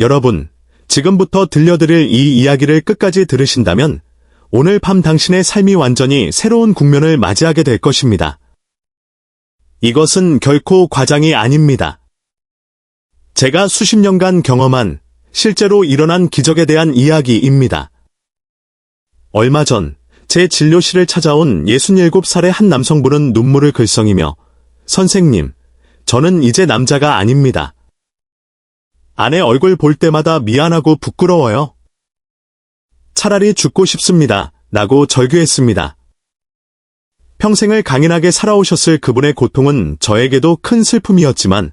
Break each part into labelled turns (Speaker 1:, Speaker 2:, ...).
Speaker 1: 여러분, 지금부터 들려드릴 이 이야기를 끝까지 들으신다면 오늘 밤 당신의 삶이 완전히 새로운 국면을 맞이하게 될 것입니다. 이것은 결코 과장이 아닙니다. 제가 수십 년간 경험한 실제로 일어난 기적에 대한 이야기입니다. 얼마 전 제 진료실을 찾아온 67살의 한 남성분은 눈물을 글썽이며 선생님, 저는 이제 남자가 아닙니다. 아내 얼굴 볼 때마다 미안하고 부끄러워요. 차라리 죽고 싶습니다. 라고 절규했습니다. 평생을 강인하게 살아오셨을 그분의 고통은 저에게도 큰 슬픔이었지만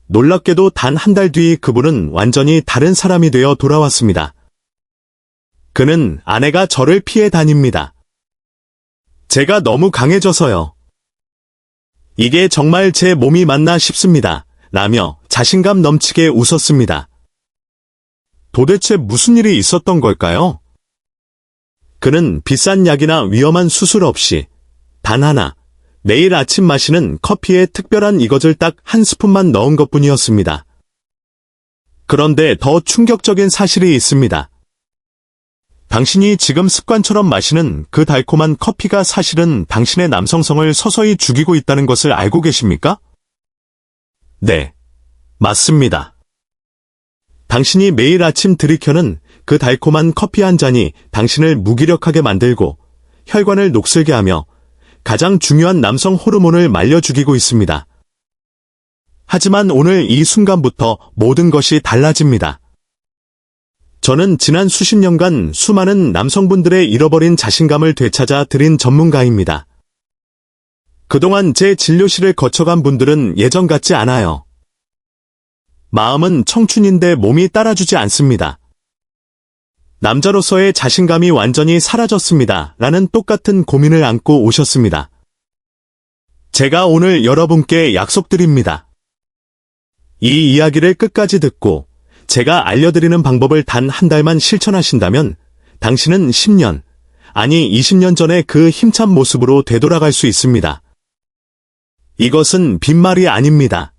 Speaker 1: 놀랍게도 단 한 달 뒤 그분은 완전히 다른 사람이 되어 돌아왔습니다. 그는 아내가 저를 피해 다닙니다. 제가 너무 강해져서요. 이게 정말 제 몸이 맞나 싶습니다. 라며 자신감 넘치게 웃었습니다. 도대체 무슨 일이 있었던 걸까요? 그는 비싼 약이나 위험한 수술 없이 단 하나, 매일 아침 마시는 커피에 특별한 이것을 딱 한 스푼만 넣은 것뿐이었습니다. 그런데 더 충격적인 사실이 있습니다. 당신이 지금 습관처럼 마시는 그 달콤한 커피가 사실은 당신의 남성성을 서서히 죽이고 있다는 것을 알고 계십니까? 네, 맞습니다. 당신이 매일 아침 들이켜는 그 달콤한 커피 한 잔이 당신을 무기력하게 만들고 혈관을 녹슬게 하며 가장 중요한 남성 호르몬을 말려 죽이고 있습니다. 하지만 오늘 이 순간부터 모든 것이 달라집니다. 저는 지난 수십 년간 수많은 남성분들의 잃어버린 자신감을 되찾아 드린 전문가입니다. 그동안 제 진료실을 거쳐간 분들은 예전 같지 않아요. 마음은 청춘인데 몸이 따라주지 않습니다. 남자로서의 자신감이 완전히 사라졌습니다. 라는 똑같은 고민을 안고 오셨습니다. 제가 오늘 여러분께 약속드립니다. 이 이야기를 끝까지 듣고 제가 알려드리는 방법을 단 한 달만 실천하신다면 당신은 10년, 아니 20년 전의 그 힘찬 모습으로 되돌아갈 수 있습니다. 이것은 빈말이 아닙니다.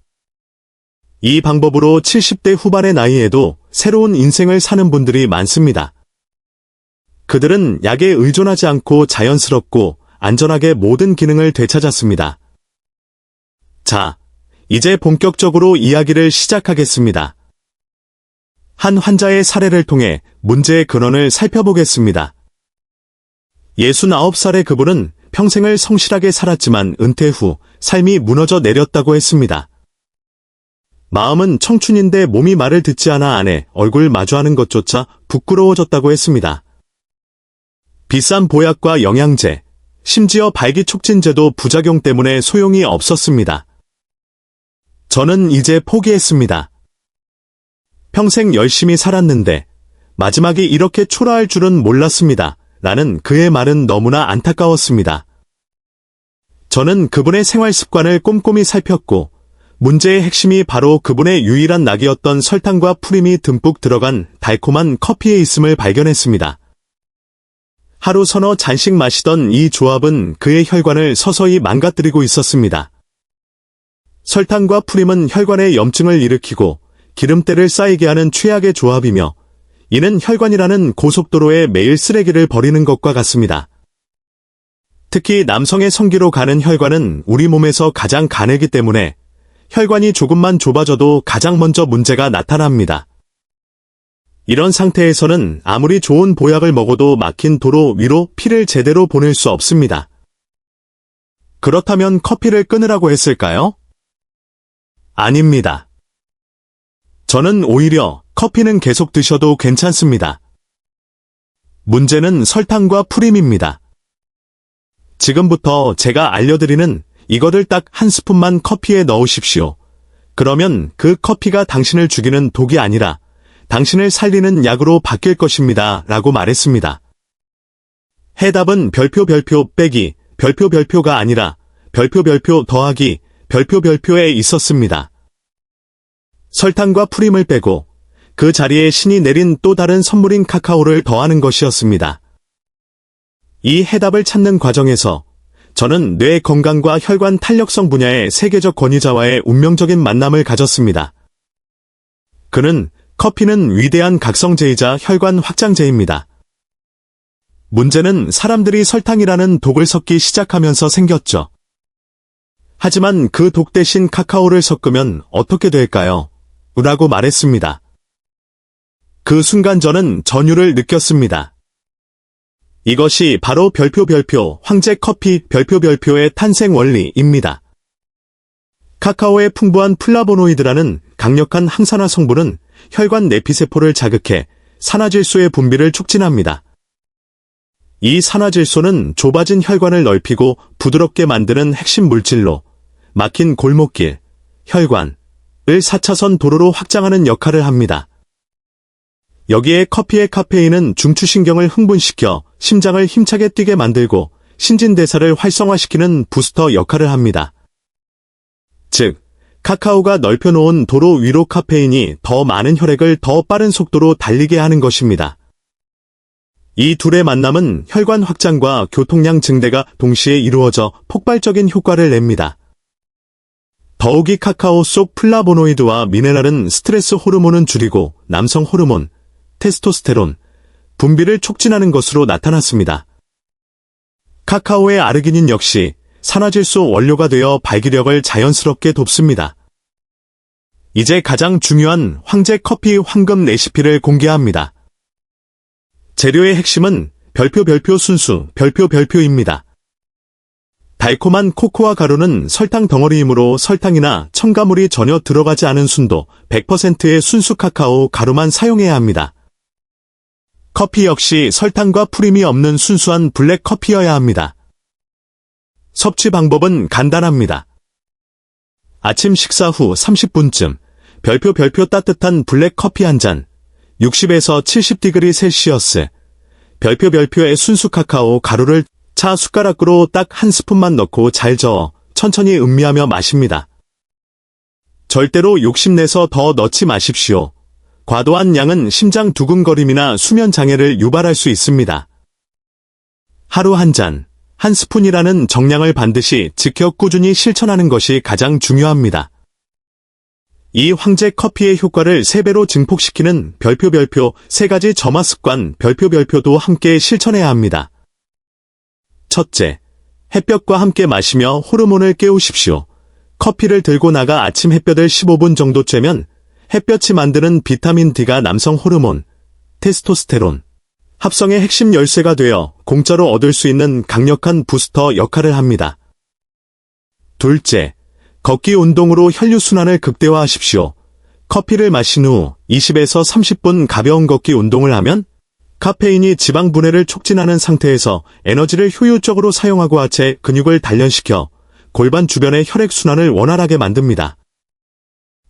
Speaker 1: 이 방법으로 70대 후반의 나이에도 새로운 인생을 사는 분들이 많습니다. 그들은 약에 의존하지 않고 자연스럽고 안전하게 모든 기능을 되찾았습니다. 자, 이제 본격적으로 이야기를 시작하겠습니다. 한 환자의 사례를 통해 문제의 근원을 살펴보겠습니다. 69살의 그분은 평생을 성실하게 살았지만 은퇴 후 삶이 무너져 내렸다고 했습니다. 마음은 청춘인데 몸이 말을 듣지 않아 아내 얼굴 마주하는 것조차 부끄러워졌다고 했습니다. 비싼 보약과 영양제, 심지어 발기촉진제도 부작용 때문에 소용이 없었습니다. 저는 이제 포기했습니다. 평생 열심히 살았는데 마지막이 이렇게 초라할 줄은 몰랐습니다. 라는 그의 말은 너무나 안타까웠습니다. 저는 그분의 생활 습관을 꼼꼼히 살폈고 문제의 핵심이 바로 그분의 유일한 낙이었던 설탕과 프림이 듬뿍 들어간 달콤한 커피에 있음을 발견했습니다. 하루 서너 잔씩 마시던 이 조합은 그의 혈관을 서서히 망가뜨리고 있었습니다. 설탕과 프림은 혈관에 염증을 일으키고 기름때를 쌓이게 하는 최악의 조합이며 이는 혈관이라는 고속도로에 매일 쓰레기를 버리는 것과 같습니다. 특히 남성의 성기로 가는 혈관은 우리 몸에서 가장 가늘기 때문에 혈관이 조금만 좁아져도 가장 먼저 문제가 나타납니다. 이런 상태에서는 아무리 좋은 보약을 먹어도 막힌 도로 위로 피를 제대로 보낼 수 없습니다. 그렇다면 커피를 끊으라고 했을까요? 아닙니다. 저는 오히려 커피는 계속 드셔도 괜찮습니다. 문제는 설탕과 프림입니다. 지금부터 제가 알려드리는 이거를 딱 한 스푼만 커피에 넣으십시오. 그러면 그 커피가 당신을 죽이는 독이 아니라 당신을 살리는 약으로 바뀔 것입니다. 라고 말했습니다. 해답은 별표 빼기 별표가 아니라 별표 더하기 별표에 있었습니다. 설탕과 프림을 빼고 그 자리에 신이 내린 또 다른 선물인 카카오를 더하는 것이었습니다. 이 해답을 찾는 과정에서 저는 뇌 건강과 혈관 탄력성 분야의 세계적 권위자와의 운명적인 만남을 가졌습니다. 그는 커피는 위대한 각성제이자 혈관 확장제입니다. 문제는 사람들이 설탕이라는 독을 섞기 시작하면서 생겼죠. 하지만 그 독 대신 카카오를 섞으면 어떻게 될까요? 라고 말했습니다. 그 순간 저는 전율을 느꼈습니다. 이것이 바로 별표 황제 커피 별표의 탄생 원리입니다. 카카오의 풍부한 플라보노이드라는 강력한 항산화 성분은 혈관 내피세포를 자극해 산화질소의 분비를 촉진합니다. 이 산화질소는 좁아진 혈관을 넓히고 부드럽게 만드는 핵심 물질로 막힌 골목길, 혈관을 4차선 도로로 확장하는 역할을 합니다. 여기에 커피의 카페인은 중추신경을 흥분시켜 심장을 힘차게 뛰게 만들고 신진대사를 활성화시키는 부스터 역할을 합니다. 즉, 카카오가 넓혀놓은 도로 위로 카페인이 더 많은 혈액을 더 빠른 속도로 달리게 하는 것입니다. 이 둘의 만남은 혈관 확장과 교통량 증대가 동시에 이루어져 폭발적인 효과를 냅니다. 더욱이 카카오 속 플라보노이드와 미네랄은 스트레스 호르몬은 줄이고 남성 호르몬, 테스토스테론, 분비를 촉진하는 것으로 나타났습니다. 카카오의 아르기닌 역시 산화질소 원료가 되어 발기력을 자연스럽게 돕습니다. 이제 가장 중요한 황제 커피 황금 레시피를 공개합니다. 재료의 핵심은 별표 순수 별표입니다. 달콤한 코코아 가루는 설탕 덩어리이므로 설탕이나 첨가물이 전혀 들어가지 않은 순도 100%의 순수 카카오 가루만 사용해야 합니다. 커피 역시 설탕과 풀임이 없는 순수한 블랙 커피여야 합니다. 섭취 방법은 간단합니다. 아침 식사 후 30분쯤 별표 따뜻한 블랙 커피 한 잔, 60에서 70디그리 셀시어스, 별표의 순수 카카오 가루를 차 숟가락으로 딱 한 스푼만 넣고 잘 저어 천천히 음미하며 마십니다. 절대로 욕심내서 더 넣지 마십시오. 과도한 양은 심장 두근거림이나 수면 장애를 유발할 수 있습니다. 하루 한 잔, 한 스푼이라는 정량을 반드시 지켜 꾸준히 실천하는 것이 가장 중요합니다. 이 황제 커피의 효과를 3배로 증폭시키는 별표 3가지 점화 습관 별표도 함께 실천해야 합니다. 첫째, 햇볕과 함께 마시며 호르몬을 깨우십시오. 커피를 들고 나가 아침 햇볕을 15분 정도 쬐면 햇볕이 만드는 비타민 D가 남성 호르몬, 테스토스테론, 합성의 핵심 열쇠가 되어 공짜로 얻을 수 있는 강력한 부스터 역할을 합니다. 둘째, 걷기 운동으로 혈류순환을 극대화하십시오. 커피를 마신 후 20에서 30분 가벼운 걷기 운동을 하면 카페인이 지방 분해를 촉진하는 상태에서 에너지를 효율적으로 사용하고 하체 근육을 단련시켜 골반 주변의 혈액순환을 원활하게 만듭니다.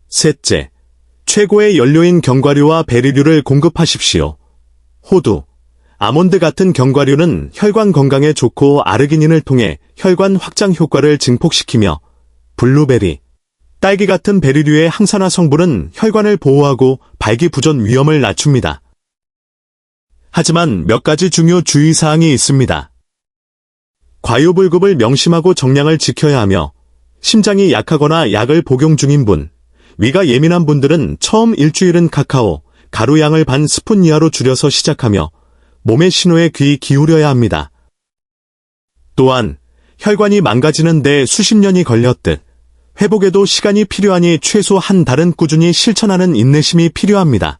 Speaker 1: 셋째, 최고의 연료인 견과류와 베리류를 공급하십시오. 호두, 아몬드 같은 견과류는 혈관 건강에 좋고 아르기닌을 통해 혈관 확장 효과를 증폭시키며 블루베리, 딸기 같은 베리류의 항산화 성분은 혈관을 보호하고 발기부전 위험을 낮춥니다. 하지만 몇 가지 중요 주의사항이 있습니다. 과유불급을 명심하고 정량을 지켜야 하며 심장이 약하거나 약을 복용 중인 분, 위가 예민한 분들은 처음 일주일은 카카오, 가루 양을 반 스푼 이하로 줄여서 시작하며 몸의 신호에 귀 기울여야 합니다. 또한 혈관이 망가지는 데 수십 년이 걸렸듯 회복에도 시간이 필요하니 최소 한 달은 꾸준히 실천하는 인내심이 필요합니다.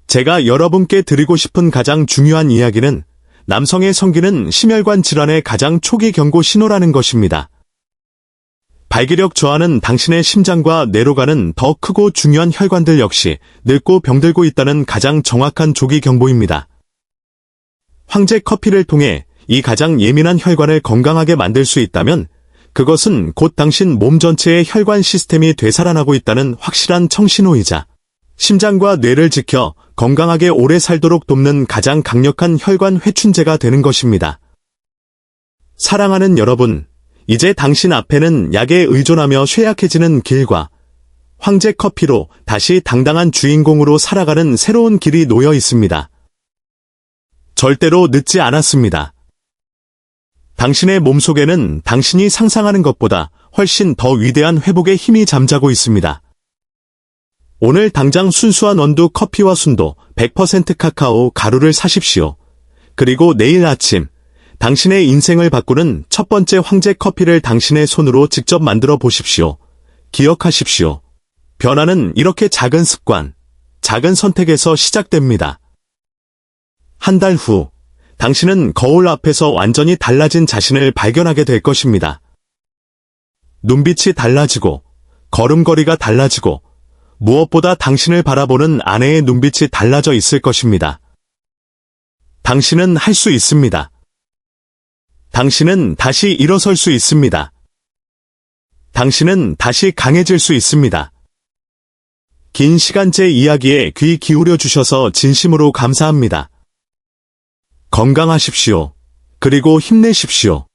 Speaker 1: 제가 여러분께 드리고 싶은 가장 중요한 이야기는 남성의 성기는 심혈관 질환의 가장 초기 경고 신호라는 것입니다. 발기력 저하는 당신의 심장과 뇌로 가는 더 크고 중요한 혈관들 역시 늙고 병들고 있다는 가장 정확한 조기 경보입니다. 황제 커피를 통해 이 가장 예민한 혈관을 건강하게 만들 수 있다면 그것은 곧 당신 몸 전체의 혈관 시스템이 되살아나고 있다는 확실한 청신호이자 심장과 뇌를 지켜 건강하게 오래 살도록 돕는 가장 강력한 혈관 회춘제가 되는 것입니다. 사랑하는 여러분, 이제 당신 앞에는 약에 의존하며 쇠약해지는 길과 황제 커피로 다시 당당한 주인공으로 살아가는 새로운 길이 놓여 있습니다. 절대로 늦지 않았습니다. 당신의 몸속에는 당신이 상상하는 것보다 훨씬 더 위대한 회복의 힘이 잠자고 있습니다. 오늘 당장 순수한 원두 커피와 순도 100% 카카오 가루를 사십시오. 그리고 내일 아침 당신의 인생을 바꾸는 첫 번째 황제 커피를 당신의 손으로 직접 만들어 보십시오. 기억하십시오. 변화는 이렇게 작은 습관, 작은 선택에서 시작됩니다. 한 달 후, 당신은 거울 앞에서 완전히 달라진 자신을 발견하게 될 것입니다. 눈빛이 달라지고, 걸음걸이가 달라지고, 무엇보다 당신을 바라보는 아내의 눈빛이 달라져 있을 것입니다. 당신은 할 수 있습니다. 당신은 다시 일어설 수 있습니다. 당신은 다시 강해질 수 있습니다. 긴 시간 제 이야기에 귀 기울여 주셔서 진심으로 감사합니다. 건강하십시오. 그리고 힘내십시오.